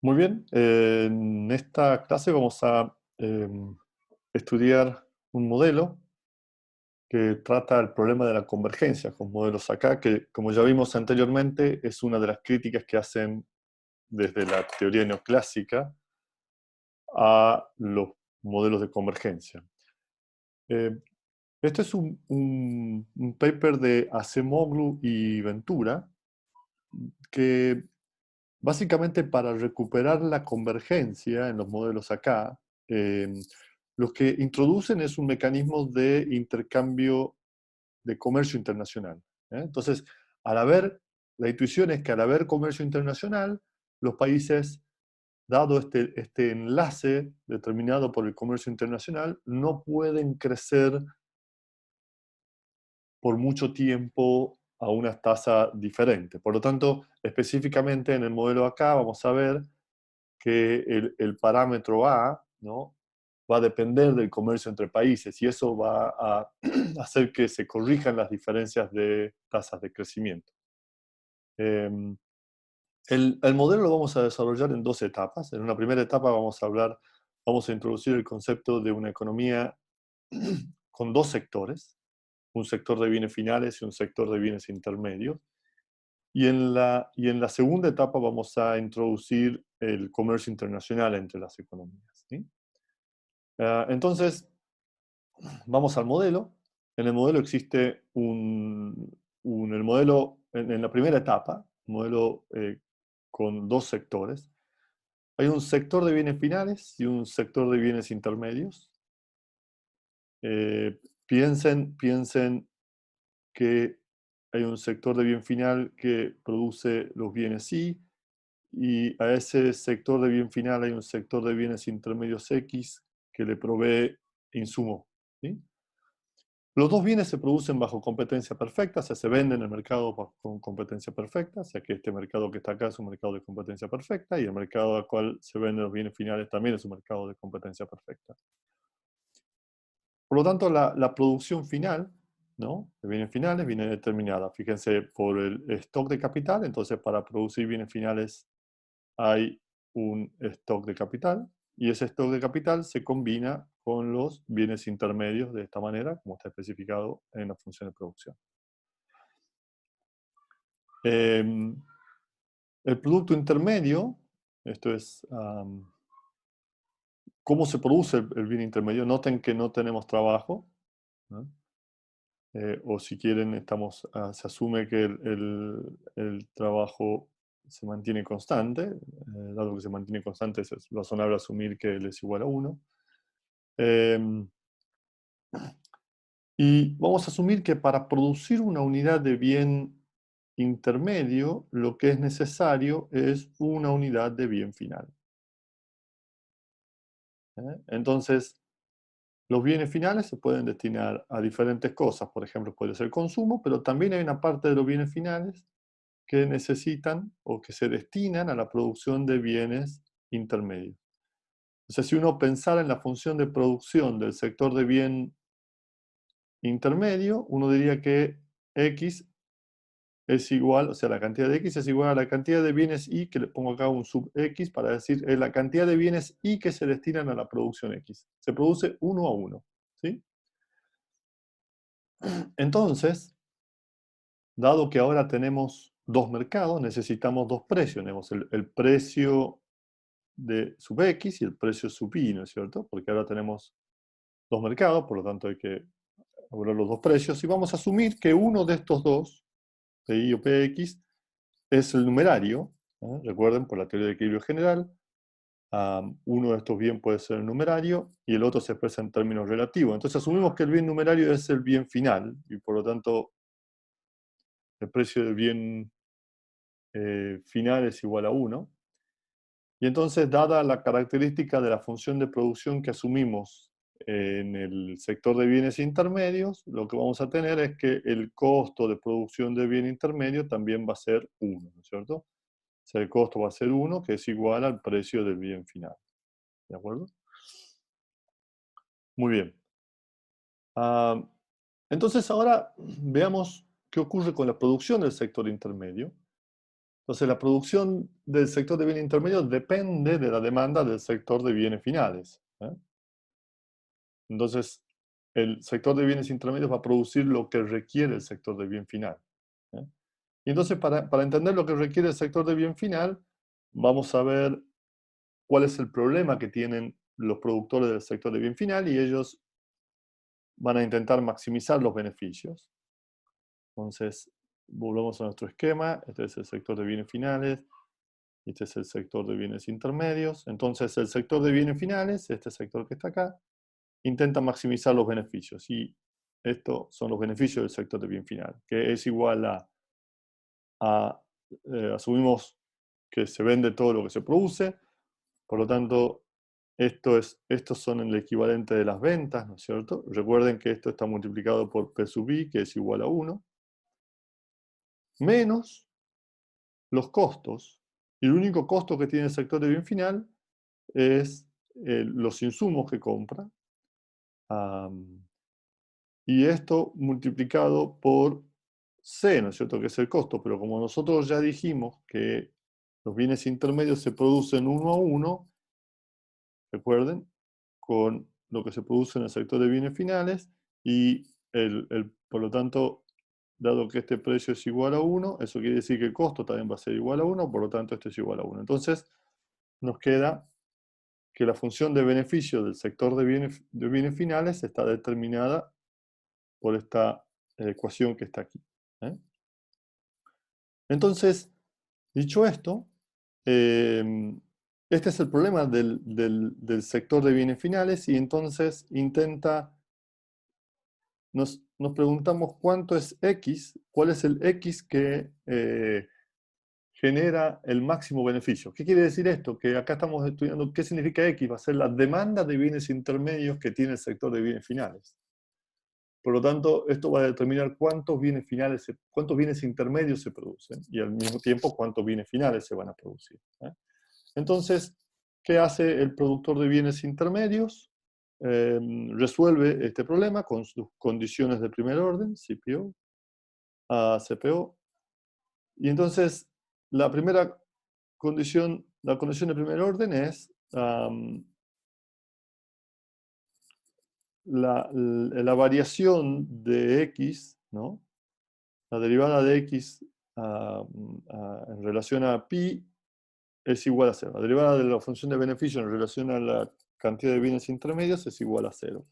Muy bien, en esta clase vamos a estudiar un modelo que trata el problema de la convergencia con modelos acá, que como ya vimos anteriormente es una de las críticas que hacen desde la teoría neoclásica a los modelos de convergencia. Eh, este es un paper de Acemoglu y Ventura que básicamente para recuperar la convergencia en los modelos acá, eh, lo que introducen es un mecanismo de intercambio de comercio internacional. Entonces, la intuición es que al haber comercio internacional, los países, dado este enlace determinado por el comercio internacional, no pueden crecer por mucho tiempo a una tasa diferente. Por lo tanto, específicamente en el modelo acá vamos a ver que el parámetro A, ¿no?, va a depender del comercio entre países y eso va a hacer que se corrijan las diferencias de tasas de crecimiento. Eh, el modelo lo vamos a desarrollar en dos etapas. En una primera etapa vamos a introducir el concepto de una economía con dos sectores, un sector de bienes finales y un sector de bienes intermedios. Y en la segunda etapa vamos a introducir el comercio internacional entre las economías, ¿sí? Entonces, vamos al modelo. En el modelo existe el modelo, en la primera etapa, un modelo con dos sectores. Hay un sector de bienes finales y un sector de bienes intermedios. Piensen que hay un sector de bien final que produce los bienes y a ese sector de bien final hay un sector de bienes intermedios X que le provee insumo, ¿sí? Los dos bienes se producen bajo competencia perfecta, o sea, se venden en el mercado con competencia perfecta, o sea que este mercado que está acá es un mercado de competencia perfecta y el mercado al cual se venden los bienes finales también es un mercado de competencia perfecta. Por lo tanto, la producción final, ¿no?, de bienes finales viene determinada, fíjense, por el stock de capital. Entonces para producir bienes finales hay un stock de capital y ese stock de capital se combina con los bienes intermedios de esta manera, como está especificado en la función de producción. Eh, el producto intermedio, esto es cómo se produce el bien intermedio. Noten que no tenemos trabajo, ¿no? O si quieren, se asume que el trabajo se mantiene constante. Dado que se mantiene constante, es razonable asumir que L es igual a 1. Y vamos a asumir que para producir una unidad de bien intermedio, lo que es necesario es una unidad de bien final. Entonces, los bienes finales se pueden destinar a diferentes cosas. Por ejemplo, puede ser consumo, pero también hay una parte de los bienes finales que necesitan o que se destinan a la producción de bienes intermedios. O sea, si uno pensara en la función de producción del sector de bien intermedio, uno diría que X es igual, o sea, la cantidad de X es igual a la cantidad de bienes Y, que le pongo acá un sub X para decir, es la cantidad de bienes Y que se destinan a la producción X. Se produce uno a uno, ¿sí? Entonces, dado que ahora tenemos dos mercados, necesitamos dos precios. Tenemos el precio de sub X y el precio sub Y, ¿no es cierto? Porque ahora tenemos dos mercados, por lo tanto hay que evaluar los dos precios. Y vamos a asumir que uno de estos dos, PI o PX, es el numerario. Recuerden, por la teoría de equilibrio general, uno de estos bienes puede ser el numerario y el otro se expresa en términos relativos. Entonces asumimos que el bien numerario es el bien final y por lo tanto el precio del bien final es igual a 1. Y entonces, dada la característica de la función de producción que asumimos en el sector de bienes intermedios, lo que vamos a tener es que el costo de producción de bien intermedio también va a ser 1, ¿no es cierto? O sea, el costo va a ser 1, que es igual al precio del bien final. ¿De acuerdo? Muy bien. Ah, entonces, ahora veamos qué ocurre con la producción del sector intermedio. Entonces, la producción del sector de bienes intermedios depende de la demanda del sector de bienes finales. Entonces, el sector de bienes intermedios va a producir lo que requiere el sector de bien final. ¿eh? Y entonces, para entender lo que requiere el sector de bien final, vamos a ver cuál es el problema que tienen los productores del sector de bien final y ellos van a intentar maximizar los beneficios. Entonces, volvemos a nuestro esquema. Este es el sector de bienes finales. Este es el sector de bienes intermedios. Entonces, el sector de bienes finales, este sector que está acá, intenta maximizar los beneficios. Y estos son los beneficios del sector de bien final, que es igual a asumimos que se vende todo lo que se produce, por lo tanto, estos son el equivalente de las ventas, ¿no es cierto? Recuerden que esto está multiplicado por P sub I, que es igual a 1, menos los costos. Y el único costo que tiene el sector de bien final es los insumos que compra. Y esto multiplicado por C, ¿no es cierto? Que es el costo. Pero como nosotros ya dijimos que los bienes intermedios se producen uno a uno, recuerden, con lo que se produce en el sector de bienes finales y por lo tanto, dado que este precio es igual a 1, eso quiere decir que el costo también va a ser igual a 1, por lo tanto esto es igual a 1. Entonces, nos queda que la función de beneficio del sector de bienes finales está determinada por esta ecuación que está aquí. ¿eh? Entonces, dicho esto, este es el problema del sector de bienes finales y entonces nos preguntamos cuánto es X, cuál es el X que genera el máximo beneficio. ¿Qué quiere decir esto? Que acá estamos estudiando qué significa X, va a ser la demanda de bienes intermedios que tiene el sector de bienes finales. Por lo tanto, esto va a determinar cuántos bienes finales, cuántos bienes intermedios se producen y al mismo tiempo cuántos bienes finales se van a producir. Entonces, ¿qué hace el productor de bienes intermedios? Resuelve este problema con sus condiciones de primer orden, CPO, a CPO. Y entonces, la condición de primer orden es la variación de X, ¿no? La derivada de X en relación a pi es igual a 0. La derivada de la función de beneficio en relación a la cantidad de bienes intermedios es igual a 0.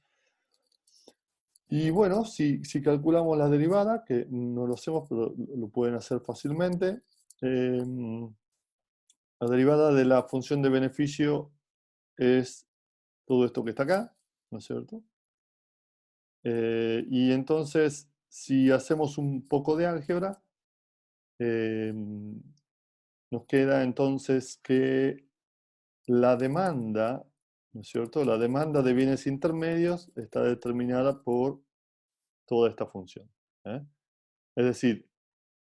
Y bueno, si calculamos la derivada, que no lo hacemos, pero lo pueden hacer fácilmente, la derivada de la función de beneficio es todo esto que está acá, ¿no es cierto? Y entonces, si hacemos un poco de álgebra, nos queda entonces que la demanda, ¿no es cierto? La demanda de bienes intermedios está determinada por toda esta función. Es decir,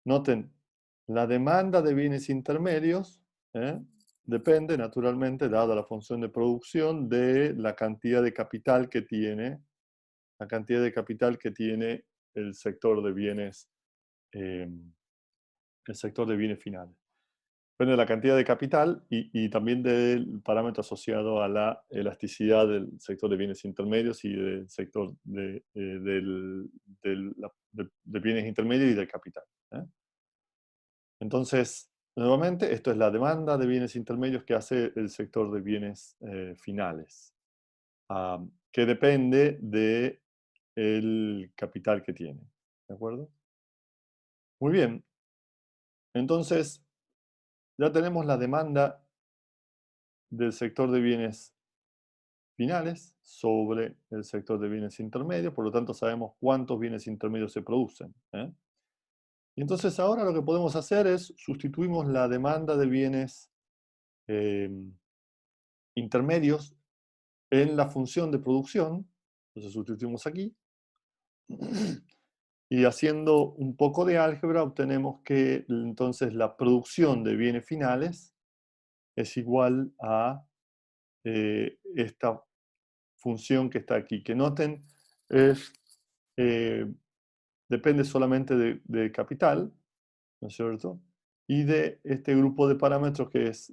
noten, la demanda de bienes intermedios depende, naturalmente, dada la función de producción, de la cantidad de capital que tiene, el sector de bienes, el sector de bienes finales. Depende de la cantidad de capital y también del parámetro asociado a la elasticidad del sector de bienes intermedios y del sector de bienes intermedios y del capital. Entonces, nuevamente, esto es la demanda de bienes intermedios que hace el sector de bienes finales, que depende del capital que tiene. ¿De acuerdo? Muy bien. Entonces, ya tenemos la demanda del sector de bienes finales sobre el sector de bienes intermedios, por lo tanto sabemos cuántos bienes intermedios se producen. Y entonces ahora lo que podemos hacer es sustituimos la demanda de bienes intermedios en la función de producción, entonces sustituimos aquí, y haciendo un poco de álgebra obtenemos que entonces la producción de bienes finales es igual a esta función que está aquí, que noten es, depende solamente de capital, ¿no es cierto? y de este grupo de parámetros que es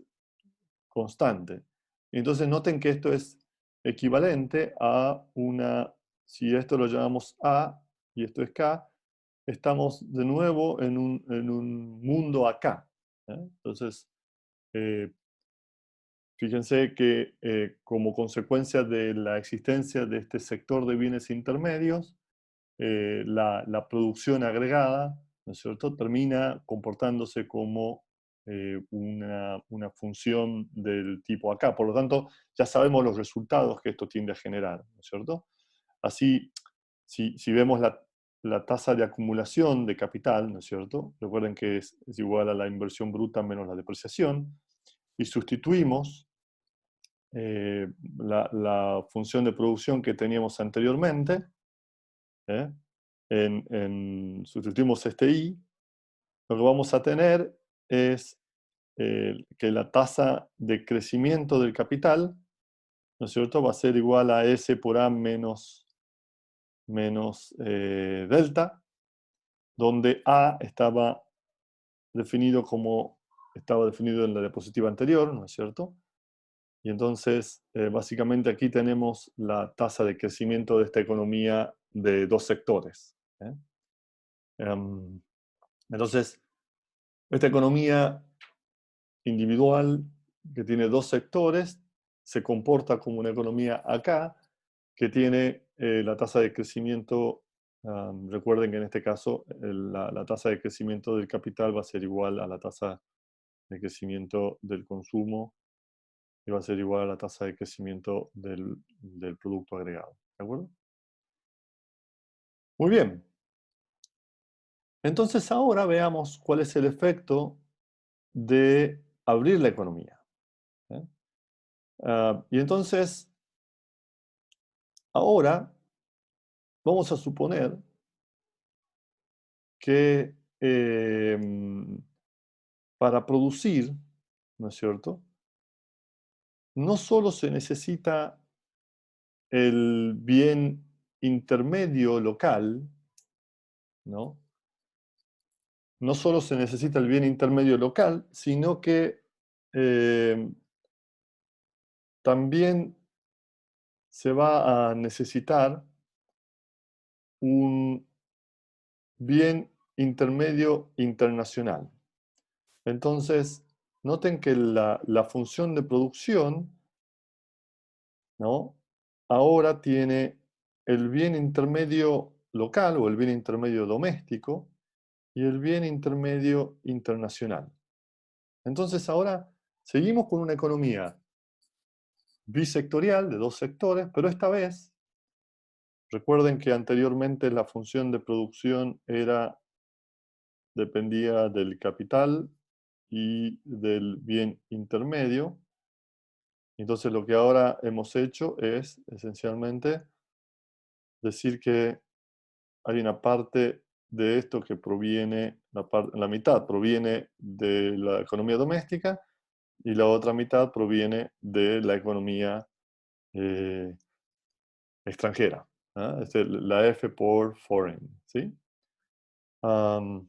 constante. Entonces noten que esto es equivalente a una, si esto lo llamamos A y esto es K, estamos de nuevo en un mundo acá. Entonces, eh, fíjense que como consecuencia de la existencia de este sector de bienes intermedios, la producción agregada, ¿no es cierto?, termina comportándose como una función del tipo acá. Por lo tanto, ya sabemos los resultados que esto tiende a generar, ¿no es cierto? Así, si vemos la tasa de acumulación de capital, ¿no es cierto? Recuerden que es igual a la inversión bruta menos la depreciación, y sustituimos eh, la función de producción que teníamos anteriormente, ¿eh? Sustituimos este i, lo que vamos a tener es que la tasa de crecimiento del capital, ¿no es cierto?, va a ser igual a S por A menos delta, donde A estaba definido en la diapositiva anterior, ¿no es cierto? Y entonces, básicamente aquí tenemos la tasa de crecimiento de esta economía de dos sectores. Em, Entonces, esta economía individual que tiene dos sectores se comporta como una economía acá que tiene la tasa de crecimiento. Recuerden que en este caso la tasa de crecimiento del capital va a ser igual a la tasa de crecimiento del consumo y va a ser igual a la tasa de crecimiento del producto agregado. ¿De acuerdo? Muy bien. Entonces ahora veamos cuál es el efecto de abrir la economía. ¿Eh? Y entonces, ahora vamos a suponer que para producir, ¿no es cierto?, no solo se necesita el bien intermedio local, ¿no? No solo se necesita el bien intermedio local, sino que eh, también se va a necesitar un bien intermedio internacional. Entonces, noten que la función de producción, ¿no?, ahora tiene el bien intermedio local o el bien intermedio doméstico y el bien intermedio internacional. Entonces ahora seguimos con una economía bisectorial de dos sectores, pero esta vez, recuerden que anteriormente la función de producción dependía del capital y del bien intermedio. Entonces lo que ahora hemos hecho es esencialmente decir que hay una parte de esto que proviene, la mitad proviene de la economía doméstica y la otra mitad proviene de la economía eh, extranjera. La F por foreign. ¿Sí? Am,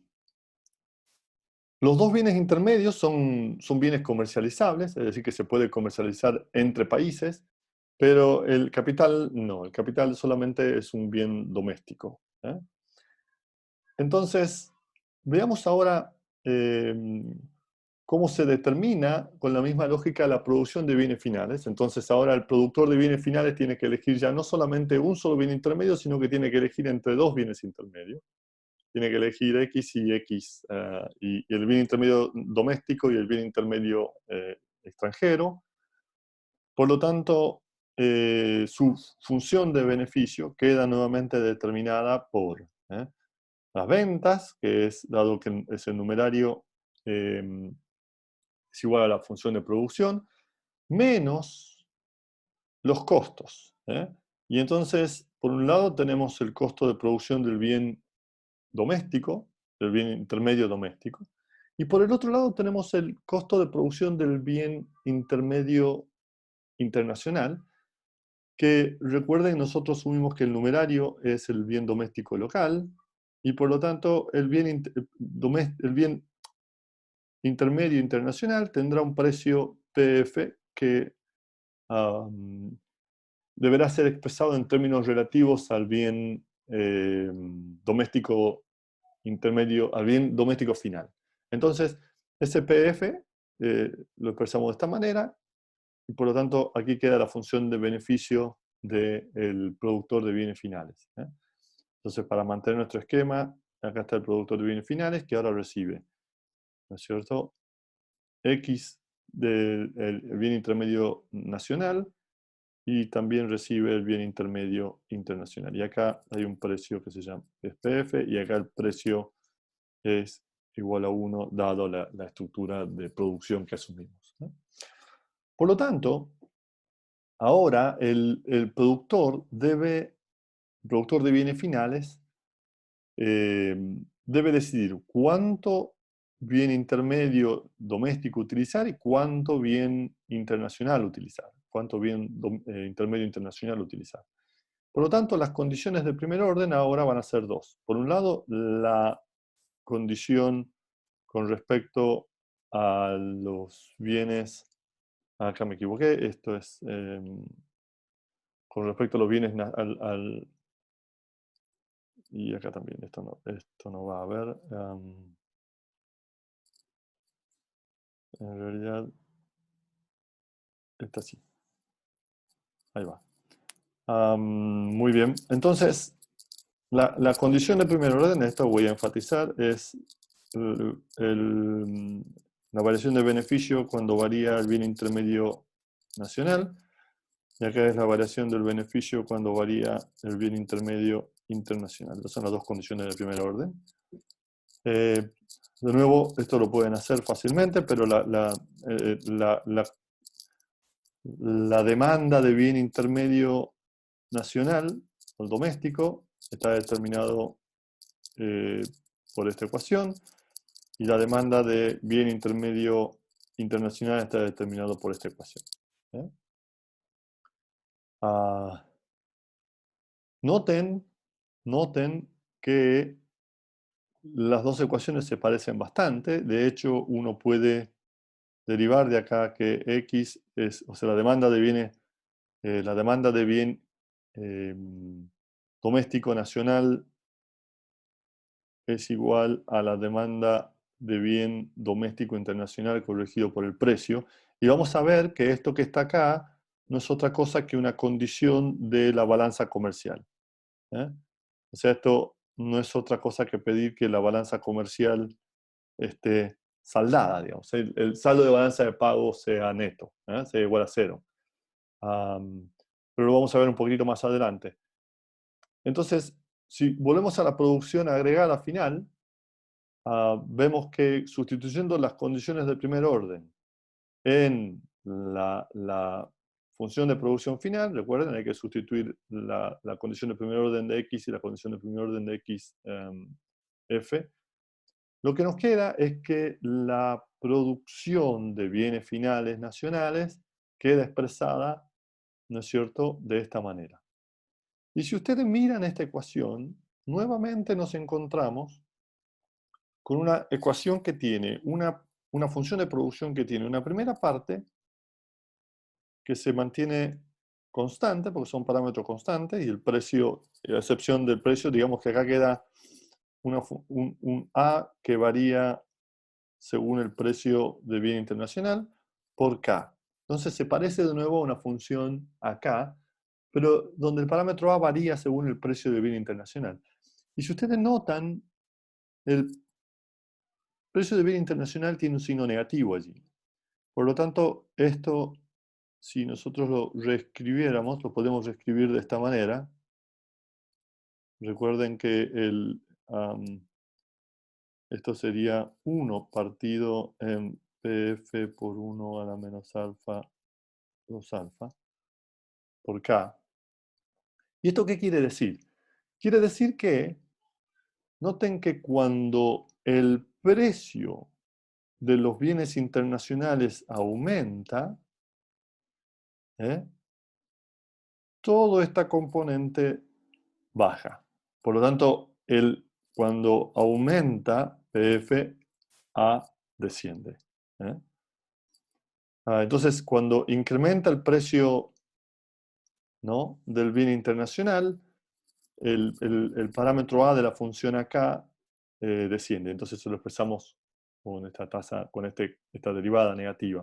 los dos bienes intermedios son bienes comercializables, es decir, que se puede comercializar entre países, pero el capital no, el capital solamente es un bien doméstico. Entonces, veamos ahora cómo se determina con la misma lógica la producción de bienes finales. Entonces, ahora el productor de bienes finales tiene que elegir ya no solamente un solo bien intermedio, sino que tiene que elegir entre dos bienes intermedios. Tiene que elegir X y X, y el bien intermedio doméstico y el bien intermedio extranjero. Por lo tanto, su función de beneficio queda nuevamente determinada por las ventas, que es, dado que es el numerario, es igual a la función de producción, menos los costos. Y entonces, por un lado tenemos el costo de producción del bien doméstico, del bien intermedio doméstico, y por el otro lado tenemos el costo de producción del bien intermedio internacional, que recuerden, nosotros asumimos que el numerario es el bien doméstico local, y por lo tanto el bien intermedio internacional tendrá un precio PF que deberá ser expresado en términos relativos al bien doméstico intermedio, al bien doméstico final. Entonces, ese PF lo expresamos de esta manera, y por lo tanto aquí queda la función de beneficio del productor de bienes finales. Entonces, para mantener nuestro esquema, acá está el productor de bienes finales que ahora recibe, ¿no es cierto? X del bien intermedio nacional y también recibe el bien intermedio internacional. Y acá hay un precio que se llama SPF y acá el precio es igual a 1 dado la estructura de producción que asumimos, ¿no? Por lo tanto, ahora el productor productor de bienes finales debe decidir cuánto bien intermedio doméstico utilizar y cuánto bien internacional utilizar, cuánto bien intermedio internacional utilizar. Por lo tanto, las condiciones de primer orden ahora van a ser dos. Por un lado, la condición con respecto a los bienes, acá me equivoqué, esto es con respecto a los bienes y acá también, esto no va a haber. En realidad, esta sí. Ahí va. Muy bien. Entonces, la condición de primer orden, esto voy a enfatizar, es la variación de beneficio cuando varía el bien intermedio nacional. Y acá es la variación del beneficio cuando varía el bien intermedio internacional. Estas son las dos condiciones de primer orden. De nuevo, esto lo pueden hacer fácilmente, pero la demanda de bien intermedio nacional o doméstico está determinado por esta ecuación, y la demanda de bien intermedio internacional está determinado por esta ecuación. Noten que las dos ecuaciones se parecen bastante. De hecho, uno puede derivar de acá que X es, o sea, la demanda de bien doméstico nacional es igual a la demanda de bien doméstico internacional corregido por el precio. Y vamos a ver que esto que está acá no es otra cosa que una condición de la balanza comercial. O sea, esto no es otra cosa que pedir que la balanza comercial esté saldada, digamos. El saldo de balanza de pago sea neto, sea igual a cero. Pero lo vamos a ver un poquito más adelante. Entonces, si volvemos a la producción agregada final, vemos que sustituyendo las condiciones de primer orden en la función de producción final, recuerden, hay que sustituir la condición de primer orden de X y la condición de primer orden de X, F. Lo que nos queda es que la producción de bienes finales nacionales queda expresada, ¿no es cierto?, de esta manera. Y si ustedes miran esta ecuación, nuevamente nos encontramos con una ecuación que tiene una función de producción que tiene una primera parte que se mantiene constante, porque son parámetros constantes, y el precio, a excepción del precio, digamos que acá queda un A que varía según el precio de bien internacional por K. Entonces se parece de nuevo a una función acá, pero donde el parámetro A varía según el precio de bien internacional. Y si ustedes notan, el precio de bien internacional tiene un signo negativo allí. Por lo tanto, esto, si nosotros lo reescribiéramos, lo podemos reescribir de esta manera. Recuerden que esto sería 1 partido en PF por 1 a la menos alfa 2 alfa por K. ¿Y esto qué quiere decir? Quiere decir que, noten que cuando el precio de los bienes internacionales aumenta, todo esta componente baja. Por lo tanto, cuando aumenta PF, A desciende. ¿Eh? Entonces, cuando incrementa el precio, ¿no?, del bien internacional, el parámetro A de la función acá desciende. Entonces eso lo expresamos con esta tasa, con esta derivada negativa.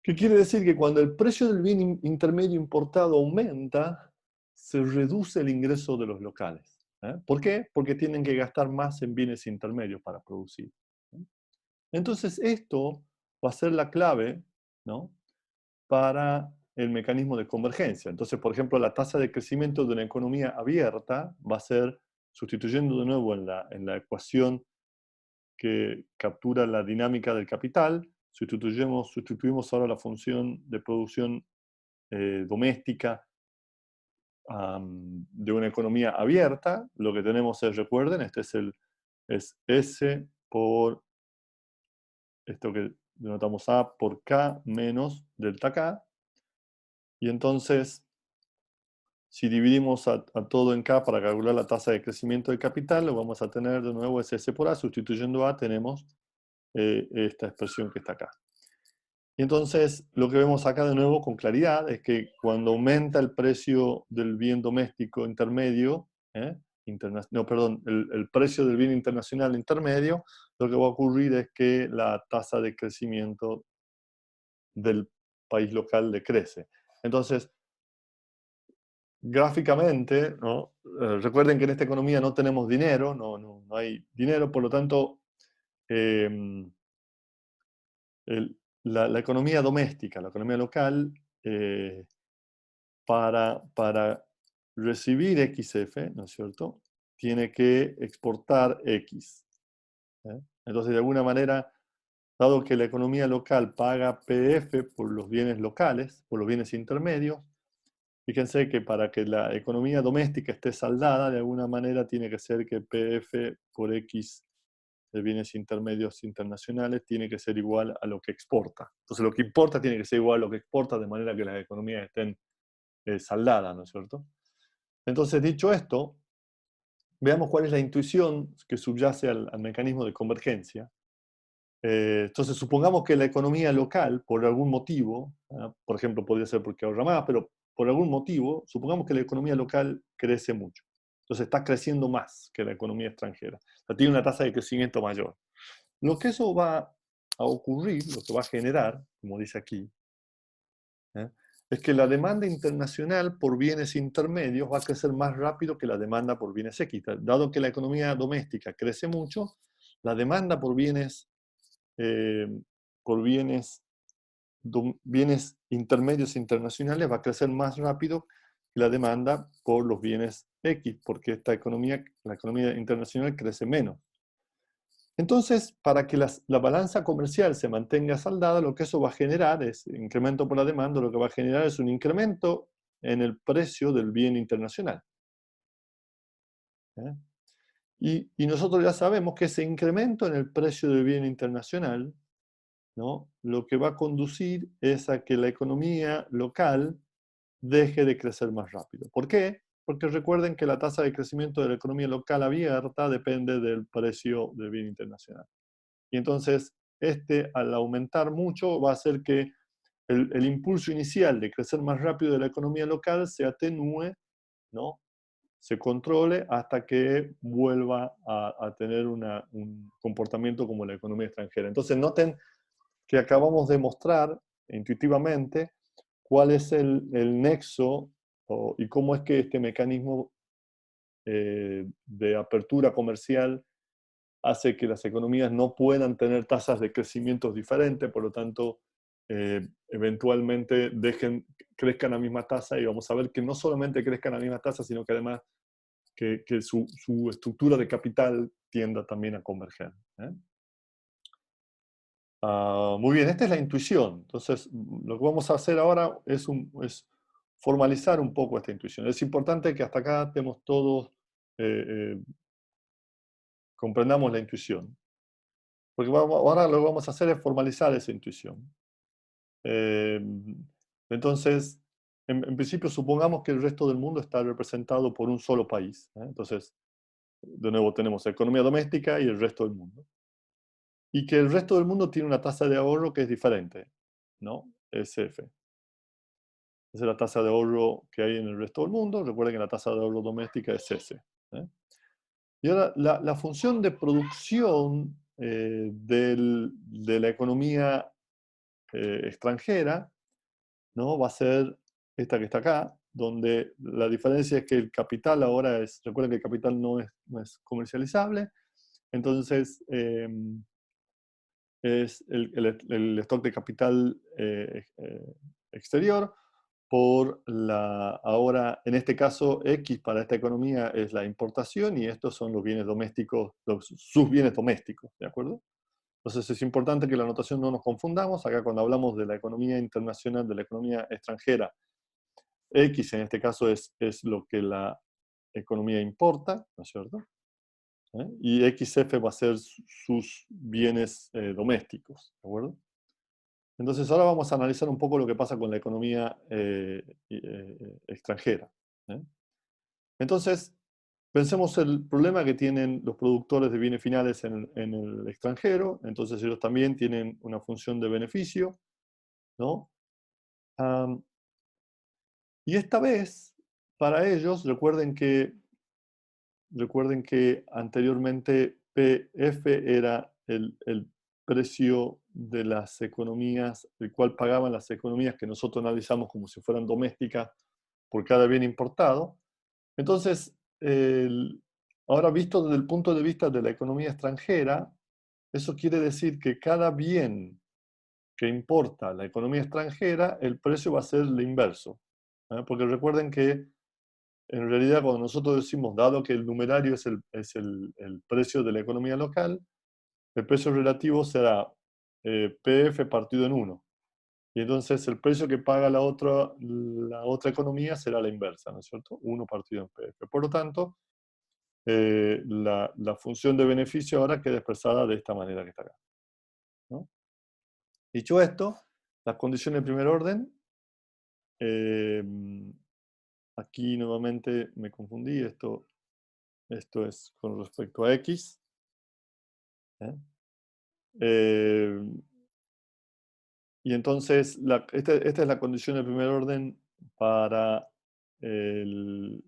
¿Qué quiere decir? Que cuando el precio del bien intermedio importado aumenta, se reduce el ingreso de los locales. ¿Por qué? Porque tienen que gastar más en bienes intermedios para producir. Entonces esto va a ser la clave, ¿no?, para el mecanismo de convergencia. Entonces, por ejemplo, la tasa de crecimiento de una economía abierta va a ser, sustituyendo de nuevo en la ecuación que captura la dinámica del capital, sustituimos ahora la función de producción doméstica de una economía abierta. Lo que tenemos es, recuerden, es S por esto que denotamos A por K menos delta K. Y entonces, si dividimos a todo en K para calcular la tasa de crecimiento del capital, lo vamos a tener de nuevo es S por A. Sustituyendo A tenemos esta expresión que está acá. Y entonces, lo que vemos acá de nuevo con claridad es que cuando aumenta el precio del bien doméstico intermedio, no, perdón, el precio del bien internacional intermedio, lo que va a ocurrir es que la tasa de crecimiento del país local decrece. Entonces, gráficamente, ¿no? Recuerden que en esta economía no tenemos dinero, no hay dinero, por lo tanto, em, la economía doméstica, la economía local, para recibir XF, ¿no es cierto?, tiene que exportar X. Entonces, de alguna manera, dado que la economía local paga PF por los bienes locales, por los bienes intermedios, fíjense que para que la economía doméstica esté saldada, de alguna manera tiene que ser que PF por X de bienes intermedios internacionales tiene que ser igual a lo que exporta. Entonces lo que importa tiene que ser igual a lo que exporta, de manera que las economías estén saldadas, ¿no es cierto? Entonces, dicho esto, veamos cuál es la intuición que subyace al mecanismo de convergencia. Entonces, supongamos que la economía local, por algún motivo, por ejemplo, podría ser porque ahorra más, pero por algún motivo, supongamos que la economía local crece mucho. Entonces, está creciendo más que la economía extranjera. O sea, tiene una tasa de crecimiento mayor. Lo que eso va a ocurrir, lo que va a generar, como dice aquí, ¿eh?, es que la demanda internacional por bienes intermedios va a crecer más rápido que la demanda por bienes X. Dado que la economía doméstica crece mucho, la demanda eh, por bienes intermedios internacionales va a crecer más rápido que la demanda por los bienes X, porque la economía internacional crece menos. Entonces, para que la balanza comercial se mantenga saldada, lo que eso va a generar es, incremento por la demanda, lo que va a generar es un incremento en el precio del bien internacional. ¿Eh? Y nosotros ya sabemos que ese incremento en el precio del bien internacional, ¿no?, lo que va a conducir es a que la economía local deje de crecer más rápido. ¿Por qué? Porque recuerden que la tasa de crecimiento de la economía local abierta depende del precio del bien internacional. Y entonces, al aumentar mucho, va a hacer que el impulso inicial de crecer más rápido de la economía local se atenúe, ¿no?, se controle hasta que vuelva a tener un comportamiento como la economía extranjera. Entonces, noten que acabamos de mostrar intuitivamente cuál es el nexo y cómo es que este mecanismo de apertura comercial hace que las economías no puedan tener tasas de crecimiento diferentes, por lo tanto, eventualmente crezcan a la misma tasa, y vamos a ver que no solamente crezcan a la misma tasa, sino que además que su estructura de capital tienda también a converger. Muy bien, esta es la intuición. Entonces, lo que vamos a hacer ahora es formalizar un poco esta intuición. Es importante que hasta acá estemos todos, comprendamos la intuición. Porque ahora lo que vamos a hacer es formalizar esa intuición. Eh, entonces, en principio, supongamos que el resto del mundo está representado por un solo país. Entonces, de nuevo tenemos economía doméstica y el resto del mundo. y que el resto del mundo tiene una tasa de ahorro que es diferente, ¿no? SF. Esa es la tasa de ahorro que hay en el resto del mundo. Recuerden que la tasa de ahorro doméstica es S. ¿Eh? Y ahora, la función de producción de la economía extranjera, ¿no? Va a ser esta que está acá, donde la diferencia es que el capital ahora es, recuerden que el capital no es comercializable, entonces es el stock de capital exterior por ahora, en este caso, X para esta economía es la importación y estos son los bienes domésticos, sus bienes domésticos, ¿de acuerdo? Entonces es importante que la anotación no nos confundamos. Acá cuando hablamos de la economía internacional, de la economía extranjera, X en este caso es lo que la economía importa, ¿no es cierto? Y XF va a ser sus bienes domésticos, ¿de acuerdo? Entonces ahora vamos a analizar un poco lo que pasa con la economía extranjera. ¿Eh? Entonces, pensemos el problema que tienen los productores de bienes finales en el extranjero. Entonces ellos también tienen una función de beneficio, ¿no? Y esta vez, para ellos, recuerden que anteriormente PF era el precio de las economías, el cual pagaban las economías que nosotros analizamos como si fueran domésticas por cada bien importado. Entonces, ahora visto desde el punto de vista de la economía extranjera, eso quiere decir que cada bien que importa la economía extranjera, el precio va a ser el inverso. Porque recuerden que en realidad cuando nosotros decimos, dado que el numerario es el precio de la economía local, el precio relativo será PF partido en 1. Y entonces el precio que paga la otra economía será la inversa, ¿no es cierto? 1 partido en PF. Por lo tanto, la función de beneficio ahora queda expresada de esta manera que está acá, ¿no? Dicho esto, las condiciones de primer orden, eh, aquí nuevamente me confundí, esto es con respecto a X. ¿Eh? Eh, y entonces, esta es la condición de primer orden para el,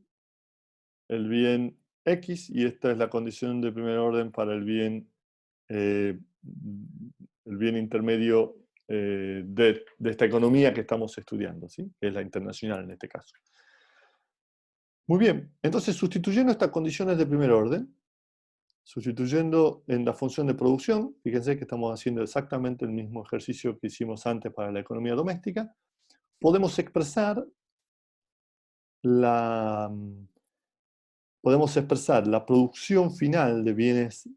el bien X y esta es la condición de primer orden para eh, el bien intermedio de esta economía que estamos estudiando, ¿sí? Que es la internacional en este caso. Muy bien, entonces sustituyendo estas condiciones de primer orden, sustituyendo en la función de producción, fíjense que estamos haciendo exactamente el mismo ejercicio que hicimos antes para la economía doméstica, podemos expresar la, producción final de bienes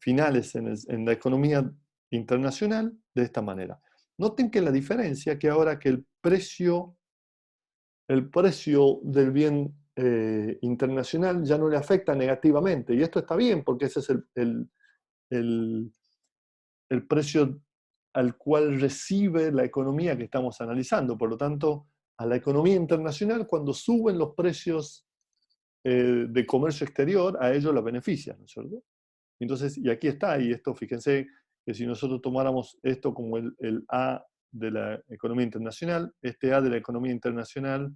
finales en la economía internacional de esta manera. Noten que la diferencia es que ahora que el precio del bien internacional ya no le afecta negativamente, y esto está bien porque ese es el, el precio al cual recibe la economía que estamos analizando. Por lo tanto, a la economía internacional, cuando suben los precios de comercio exterior, a ellos la benefician, ¿no es cierto? Entonces, y aquí está, y esto, fíjense que si nosotros tomáramos esto como el A de la economía internacional, este A de la economía internacional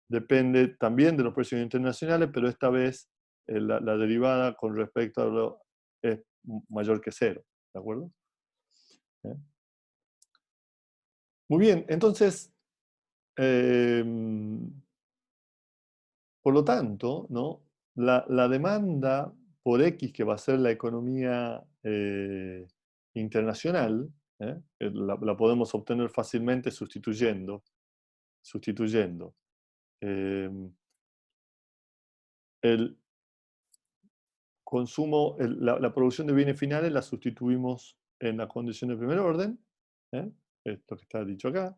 depende también de los precios internacionales, pero esta vez la derivada con respecto a lo es mayor que cero, ¿de acuerdo? ¿Eh? Muy bien, entonces, eh, por lo tanto, ¿no? La demanda por X, que va a ser la economía internacional, la podemos obtener fácilmente sustituyendo. Eh, el consumo, la producción de bienes finales la sustituimos en la condición de primer orden, ¿eh? Esto que está dicho acá,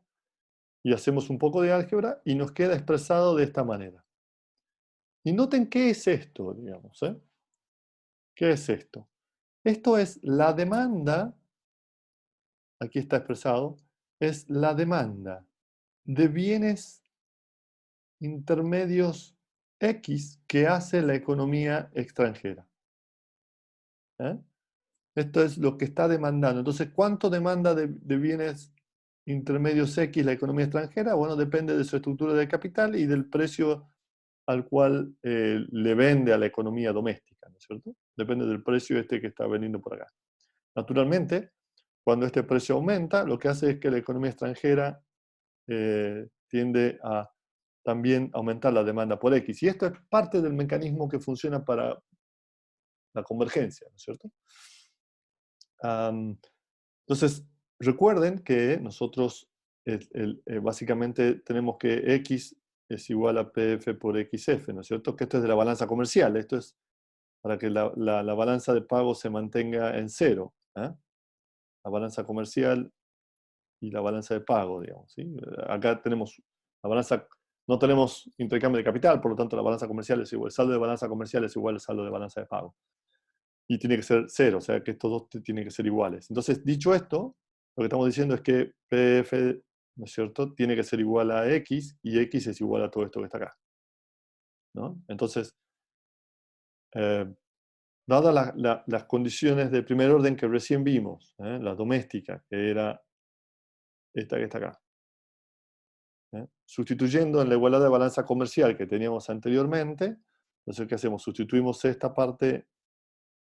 y hacemos un poco de álgebra y nos queda expresado de esta manera. Y noten qué es esto, digamos. ¿Qué es esto? Esto es la demanda, aquí está expresado, es la demanda de bienes intermedios X que hace la economía extranjera. ¿Eh? Esto es lo que está demandando. Entonces, ¿cuánto demanda de bienes intermedios X la economía extranjera? Bueno, depende de su estructura de capital y del precio al cual le vende a la economía doméstica, ¿no es cierto? Depende del precio este que está vendiendo por acá. Naturalmente, cuando este precio aumenta, lo que hace es que la economía extranjera tiende a también aumentar la demanda por X. Y esto es parte del mecanismo que funciona para la convergencia, ¿no es cierto? Am, entonces, recuerden que nosotros básicamente tenemos que X es igual a PF por XF, ¿no es cierto? Que esto es de la balanza comercial, esto es para que la balanza de pago se mantenga en cero. ¿Eh? La balanza comercial y la balanza de pago, digamos. ¿Sí? Acá tenemos la balanza, no tenemos intercambio de capital, por lo tanto la balanza comercial es igual, el saldo de balanza comercial es igual al saldo de balanza de pago. Y tiene que ser cero, o sea que estos dos tienen que ser iguales. Entonces, dicho esto, lo que estamos diciendo es que PF, ¿no es cierto?, tiene que ser igual a X y X es igual a todo esto que está acá. ¿No? Entonces, eh, dadas las condiciones de primer orden que recién vimos, la doméstica, que era esta que está acá, sustituyendo en la igualdad de balanza comercial que teníamos anteriormente, entonces, ¿qué hacemos? Sustituimos esta parte,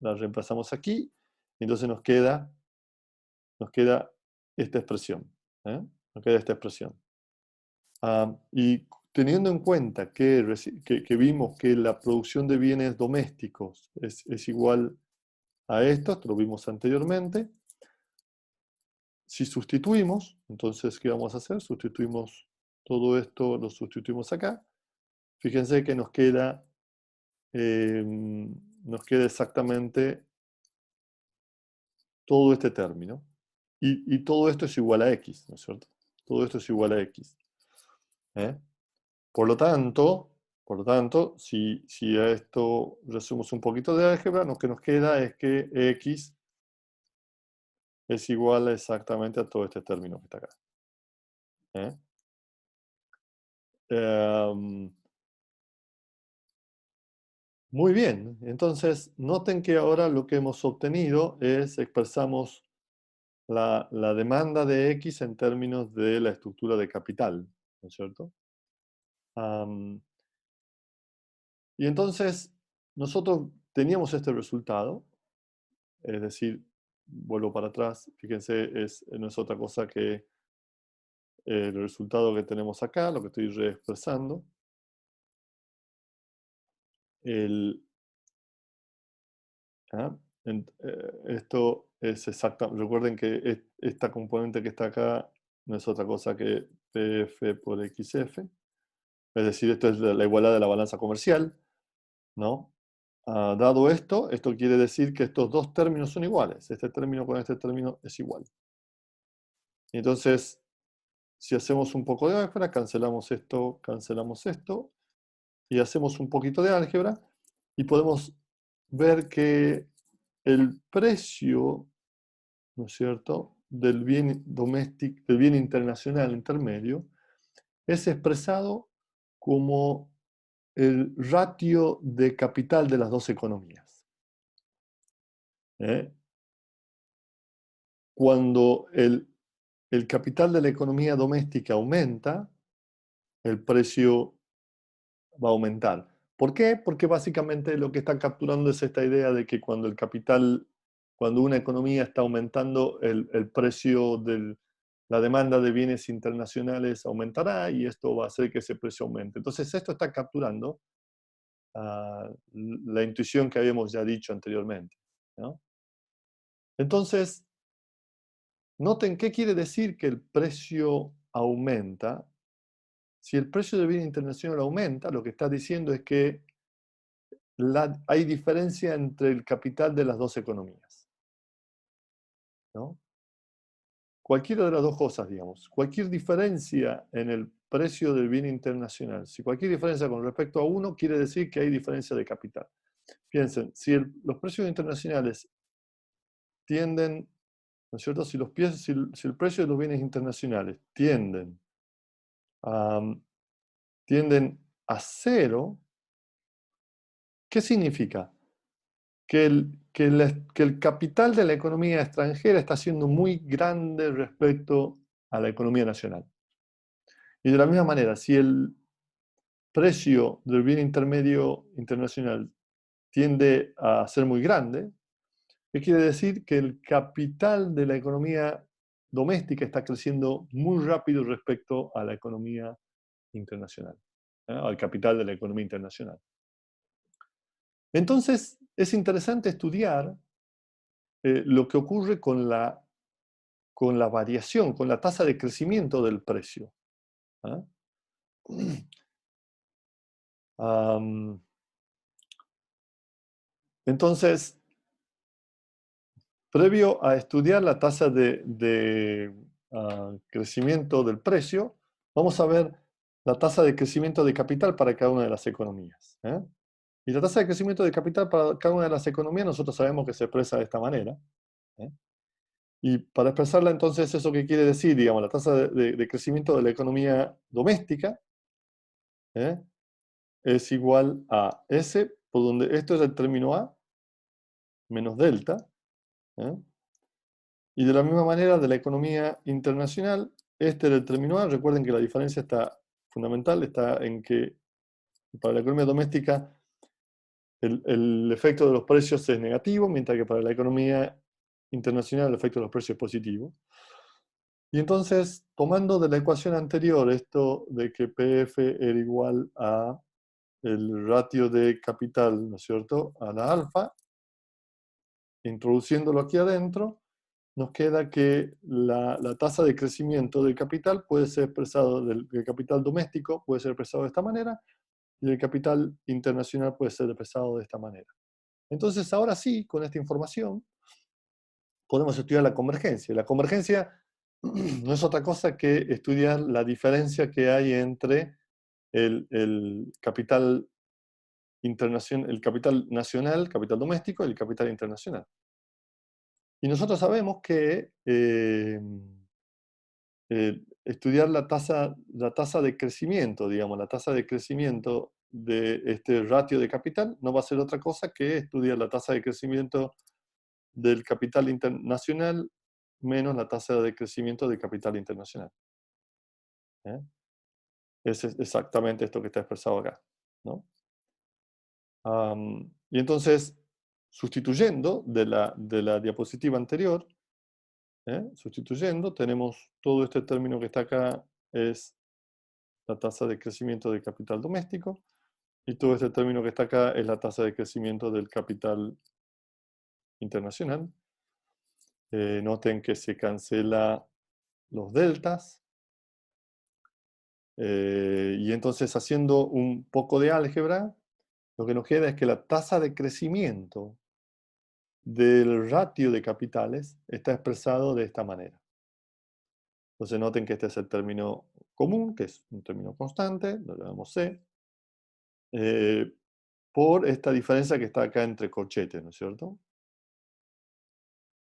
la reemplazamos aquí, y entonces nos queda esta expresión. Nos queda esta expresión. Y teniendo en cuenta que vimos que la producción de bienes domésticos es igual a esto lo vimos anteriormente, si sustituimos, entonces, ¿qué vamos a hacer? Sustituimos todo esto, lo sustituimos acá. Fíjense que nos queda exactamente todo este término. Y todo esto es igual a X, ¿no es cierto? Todo esto es igual a X. ¿eh? Por lo tanto, si a esto resumimos un poquito de álgebra, lo que nos queda es que X es igual exactamente a todo este término que está acá. ¿eh? Em, Muy bien, entonces noten que ahora lo que hemos obtenido es expresamos la demanda de X en términos de la estructura de capital, ¿no es cierto? Y entonces nosotros teníamos este resultado, es decir, vuelvo para atrás, fíjense, no es otra cosa que el resultado que tenemos acá, lo que estoy reexpresando. El, ¿ah? Esto es exacta. Recuerden que esta componente que está acá no es otra cosa que PF por XF. Es decir, esto es la igualdad de la balanza comercial, ¿no? Dado esto, esto quiere decir que estos dos términos son iguales. Este término con este término es igual. Entonces, si hacemos un poco de álgebra, cancelamos esto, y hacemos un poquito de álgebra, y podemos ver que el precio, ¿no es cierto?, del bien doméstico, del bien internacional intermedio, es expresado como el ratio de capital de las dos economías. ¿eh? Cuando el capital de la economía doméstica aumenta, el precio va a aumentar. ¿Por qué? Porque básicamente lo que está capturando es esta idea de que cuando una economía está aumentando, el precio de la demanda de bienes internacionales aumentará y esto va a hacer que ese precio aumente. Entonces esto está capturando la intuición que habíamos ya dicho anteriormente. ¿no? Entonces, noten qué quiere decir que el precio aumenta. Si el precio del bien internacional aumenta, lo que está diciendo es que hay diferencia entre el capital de las dos economías. ¿no? Cualquiera de las dos cosas, digamos. Cualquier diferencia en el precio del bien internacional, si cualquier diferencia con respecto a uno, quiere decir que hay diferencia de capital. Piensen, si los precios internacionales tienden, ¿no es cierto? Si el precio de los bienes internacionales a, tienden a cero, ¿qué significa? que el capital de la economía extranjera está siendo muy grande respecto a la economía nacional. Y de la misma manera, si el precio del bien intermedio internacional tiende a ser muy grande, ¿qué quiere decir? Que el capital de la economía doméstica está creciendo muy rápido respecto a la economía internacional, al capital de la economía internacional. Entonces, es interesante estudiar lo que ocurre con la variación, con la tasa de crecimiento del precio. ¿Ah? Entonces, previo a estudiar la tasa de crecimiento del precio, vamos a ver la tasa de crecimiento de capital para cada una de las economías. Y la tasa de crecimiento de capital para cada una de las economías nosotros sabemos que se expresa de esta manera. ¿eh? Y para expresarla entonces, ¿eso qué quiere decir? Digamos, la tasa de crecimiento de la economía doméstica es igual a S, por donde esto es el término A, menos delta. Y de la misma manera, de la economía internacional, este es el término A. Recuerden que la diferencia está fundamental, está en que para la economía doméstica el efecto de los precios es negativo, mientras que para la economía internacional el efecto de los precios es positivo. Y entonces, tomando de la ecuación anterior esto de que PF era igual a el ratio de capital, ¿no es cierto?, a la alfa, introduciéndolo aquí adentro, nos queda que la tasa de crecimiento del capital puede ser expresado, del capital doméstico puede ser expresado de esta manera, y el capital internacional puede ser expresado de esta manera. Entonces, ahora sí, con esta información, podemos estudiar la convergencia. La convergencia no es otra cosa que estudiar la diferencia que hay entre el capital internacional, el capital nacional, capital doméstico, y el capital internacional. Y nosotros sabemos que estudiar la tasa de crecimiento, digamos, la tasa de crecimiento de este ratio de capital no va a ser otra cosa que estudiar la tasa de crecimiento del capital internacional menos la tasa de crecimiento del capital internacional. Es exactamente esto que está expresado acá, ¿no? Y entonces, sustituyendo de la diapositiva anterior, sustituyendo, tenemos todo este término que está acá, es la tasa de crecimiento del capital doméstico, y todo este término que está acá es la tasa de crecimiento del capital internacional. Noten que se cancela los deltas, y entonces haciendo un poco de álgebra, lo que nos queda es que la tasa de crecimiento del ratio de capitales está expresado de esta manera. Entonces noten que este es el término común, que es un término constante, lo llamamos C, por esta diferencia que está acá entre corchetes, ¿no es cierto?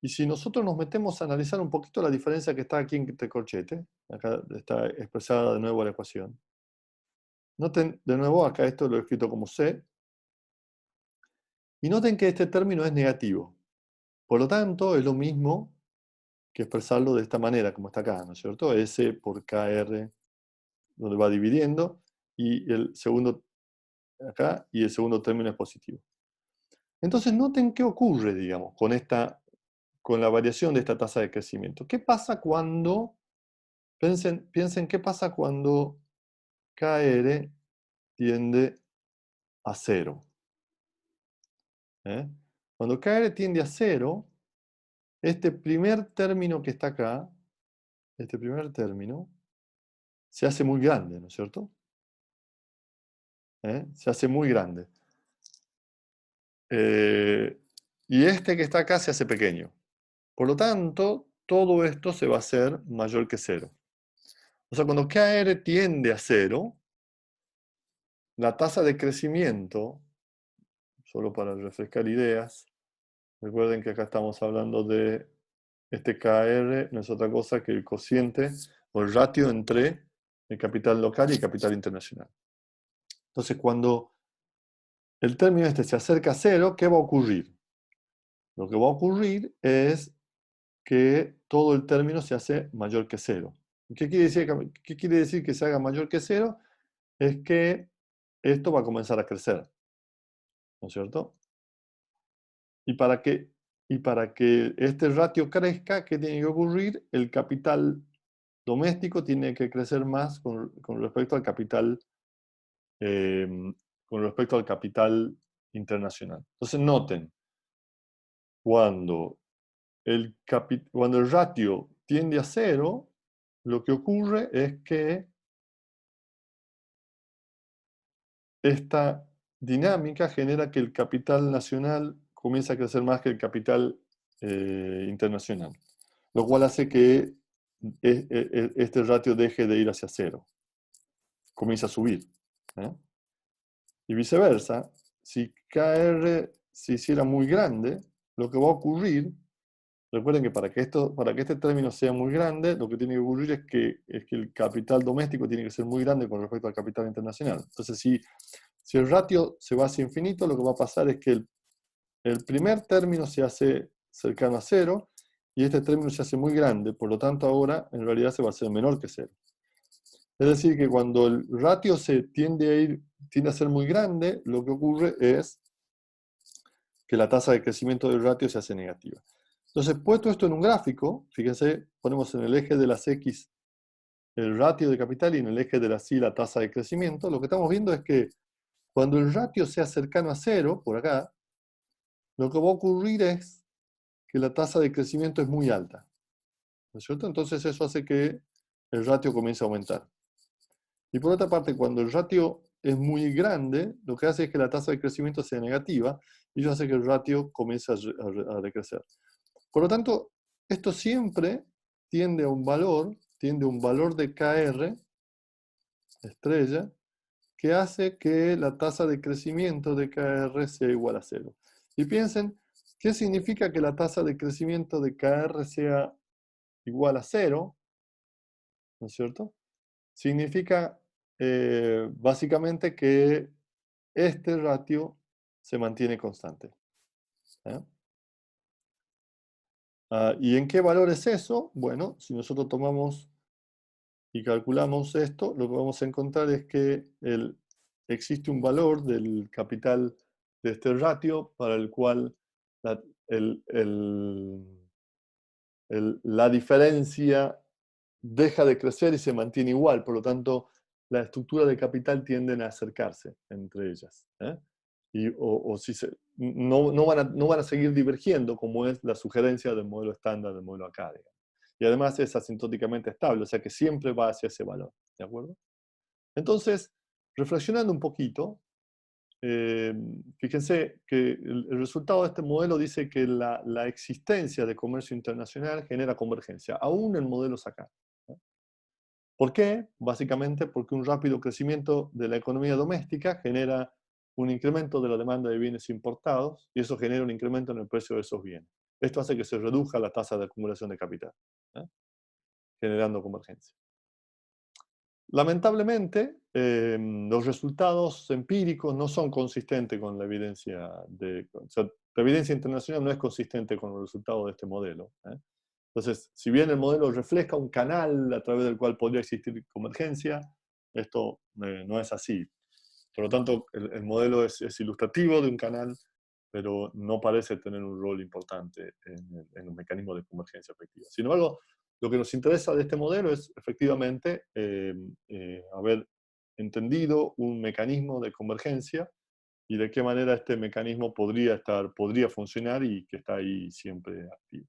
Y si nosotros nos metemos a analizar un poquito la diferencia que está aquí entre corchetes, acá está expresada de nuevo la ecuación. Noten de nuevo, acá esto lo he escrito como C, y noten que este término es negativo. Por lo tanto, es lo mismo que expresarlo de esta manera, como está acá, ¿no es cierto? S por KR, donde va dividiendo, y el segundo acá, y el segundo término es positivo. Entonces, noten qué ocurre, digamos, con la variación de esta tasa de crecimiento. ¿Qué pasa cuando, piensen qué pasa cuando KR tiende a 0? Cuando KR tiende a 0, este primer término que está acá, este primer término, se hace muy grande, ¿no es cierto? Se hace muy grande. Y este que está acá se hace pequeño. Por lo tanto, todo esto se va a hacer mayor que 0. O sea, cuando KR tiende a 0, la tasa de crecimiento, solo para refrescar ideas, recuerden que acá estamos hablando de este KR, no es otra cosa que el cociente o el ratio entre el capital local y el capital internacional. Entonces, cuando el término este se acerca a 0, ¿qué va a ocurrir? lo que va a ocurrir es que todo el término se hace mayor que cero. ¿Qué quiere decir que se haga mayor que cero? Es que esto va a comenzar a crecer, ¿no es cierto? Y para que este ratio crezca, ¿qué tiene que ocurrir? El capital doméstico tiene que crecer más con respecto al capital, eh, con respecto al capital internacional. Entonces noten, cuando cuando el ratio tiende a cero, lo que ocurre es que esta dinámica genera que el capital nacional comience a crecer más que el capital internacional, lo cual hace que este ratio deje de ir hacia cero, comienza a subir, ¿eh? Y viceversa, si KR se hiciera muy grande, lo que va a ocurrir, recuerden que para que este término sea muy grande, lo que tiene que ocurrir es que el capital doméstico tiene que ser muy grande con respecto al capital internacional. Entonces, si el ratio se va hacia infinito, lo que va a pasar es que el primer término se hace cercano a cero y este término se hace muy grande, por lo tanto ahora en realidad se va a hacer menor que cero. Es decir, que cuando el ratio tiende a ser muy grande, lo que ocurre es que la tasa de crecimiento del ratio se hace negativa. Entonces, puesto esto en un gráfico, fíjense, ponemos en el eje de las X el ratio de capital y en el eje de las Y la tasa de crecimiento, lo que estamos viendo es que cuando el ratio sea cercano a cero, por acá, lo que va a ocurrir es que la tasa de crecimiento es muy alta, ¿no es cierto? Entonces eso hace que el ratio comience a aumentar. Y por otra parte, cuando el ratio es muy grande, lo que hace es que la tasa de crecimiento sea negativa y eso hace que el ratio comience a decrecer. Por lo tanto, esto siempre tiende a un valor de KR, estrella, que hace que la tasa de crecimiento de KR sea igual a cero. Y piensen, ¿qué significa que la tasa de crecimiento de KR sea igual a cero? ¿No es cierto? Significa básicamente que este ratio se mantiene constante, ¿eh? ¿Y en qué valor es eso? Bueno, si nosotros tomamos y calculamos esto, lo que vamos a encontrar es que existe un valor del capital de este ratio para el cual la, el- el- la diferencia deja de crecer y se mantiene igual. Por lo tanto, la estructura de capital tienden a acercarse entre ellas, ¿eh? O si no van a seguir divergiendo, como es la sugerencia del modelo estándar, del modelo acá, digamos. Y además es asintóticamente estable, o sea que siempre va hacia ese valor, ¿de acuerdo? Entonces, reflexionando un poquito, eh, fíjense que el resultado de este modelo dice que la existencia de comercio internacional genera convergencia, aún en modelos acá, ¿no? ¿Por qué? Básicamente porque un rápido crecimiento de la economía doméstica genera un incremento de la demanda de bienes importados y eso genera un incremento en el precio de esos bienes. Esto hace que se reduzca la tasa de acumulación de capital, ¿eh? Generando convergencia. Lamentablemente, los resultados empíricos no son consistentes con la evidencia o sea, la evidencia internacional no es consistente con los resultados de este modelo, ¿eh? Entonces, si bien el modelo refleja un canal a través del cual podría existir convergencia, esto no es así. Por lo tanto, el modelo es ilustrativo de un canal, pero no parece tener un rol importante en un mecanismo de convergencia efectiva. Sin embargo, lo que nos interesa de este modelo es efectivamente haber entendido un mecanismo de convergencia y de qué manera este mecanismo podría funcionar y que está ahí siempre activo.